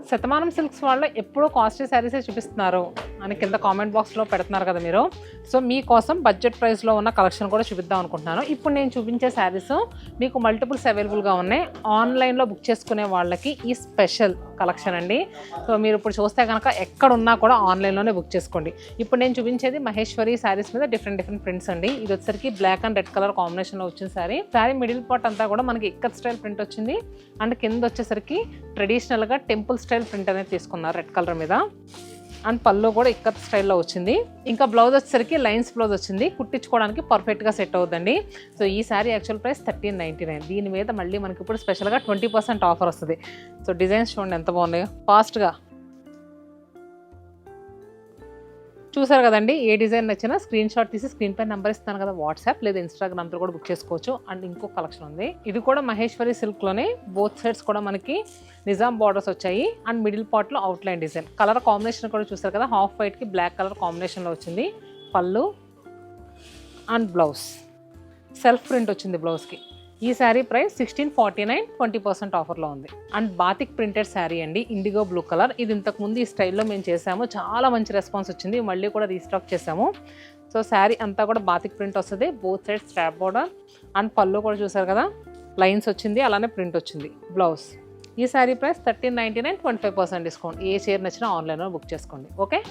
Shatamanam silks వాళ్ళు ఎప్పుడూ costly శారీసే చూపిస్తున్నారు అని కింద కామెంట్ బాక్స్లో పెడుతున్నారు కదా మీరు. సో మీకోసం బడ్జెట్ ప్రైస్లో ఉన్న కలెక్షన్ కూడా చూపిద్దాం అనుకుంటున్నాను. ఇప్పుడు నేను చూపించే శారీస్ మీకు మల్టిపుల్స్ అవైలబుల్గా ఉన్నాయి. ఆన్లైన్లో బుక్ చేసుకునే వాళ్ళకి ఈ స్పెషల్ కలెక్షన్ అండి. సో మీరు ఇప్పుడు చూస్తే కనుక ఎక్కడున్నా కూడా ఆన్లైన్లోనే బుక్ చేసుకోండి. ఇప్పుడు నేను చూపించేది మహేశ్వరి శారీస్ మీద డిఫరెంట్ ప్రింట్స్ అండి. ఇది వచ్చేసరికి బ్లాక్ అండ్ రెడ్ కలర్ కాంబినేషన్లో వచ్చిన శారీ మిడిల్ పార్ట్ అంతా కూడా మనకి ఇక్కత్ స్టైల్ ప్రింట్ వచ్చింది. అండ్ కింద వచ్చేసరికి ట్రెడిషనల్గా టెంపుల్ స్టైల్ ప్రింట్ అనేది తీసుకున్నారు రెడ్ కలర్ మీద. అండ్ పళ్ళు కూడా ఇక్కత్ స్టైల్లో వచ్చింది. ఇంకా బ్లౌజ్ వచ్చేసరికి లైన్స్ బ్లౌజ్ వచ్చింది. కుట్టించుకోవడానికి పర్ఫెక్ట్గా సెట్ అవుతుందండి. సో ఈ శారీ యాక్చువల్ ప్రైస్ 1399. దీని మీద మళ్ళీ మనకి ఇప్పుడు స్పెషల్గా 20% ఆఫర్ వస్తుంది. సో డిజైన్స్ చూడండి ఎంత బాగున్నాయో. ఫాస్ట్గా చూసారు కదండి. ఏ డిజైన్ నచ్చినా స్క్రీన్ షాట్ తీసి స్క్రీన్ పై నెంబర్ ఇస్తాను కదా, వాట్సాప్ లేదా ఇన్స్టాగ్రామ్తో కూడా బుక్ చేసుకోవచ్చు. అండ్ ఇంకో కలెక్షన్ ఉంది. ఇది కూడా మహేశ్వరి సిల్క్లోనే బోత్ సైడ్స్ కూడా మనకి నిజాం బార్డర్స్ వచ్చాయి. అండ్ మిడిల్ పార్ట్లో అవుట్లైన్ డిజైన్. కలర్ కాంబినేషన్ కూడా చూసారు కదా, హాఫ్ వైట్కి బ్లాక్ కలర్ కాంబినేషన్లో వచ్చింది. పళ్ళు అండ్ బ్లౌజ్ సెల్ఫ్ ప్రింట్ వచ్చింది బ్లౌజ్కి. ఈ శారీ ప్రైస్ 1649, 20% ఆఫర్లో ఉంది. అండ్ బాతిక్ ప్రింటెడ్ శారీ అండి, ఇండిగో బ్లూ కలర్. ఇది ఇంతకుముందు ఈ స్టైల్లో మేము చేసాము, చాలా మంచి రెస్పాన్స్ వచ్చింది. మళ్ళీ కూడా రీస్టాక్ చేసాము. సో శారీ అంతా కూడా బాతిక్ ప్రింట్ వస్తుంది. Both side strap border. And పళ్ళు కూడా చూసారు కదా, లైన్స్ వచ్చింది, అలానే ప్రింట్ వచ్చింది. బ్లౌజ్. ఈ శారీ ప్రైస్ 1399, 25% డిస్కౌంట్. ఏ చీర నచ్చినా ఆన్లైన్లో బుక్ చేసుకోండి. ఓకే.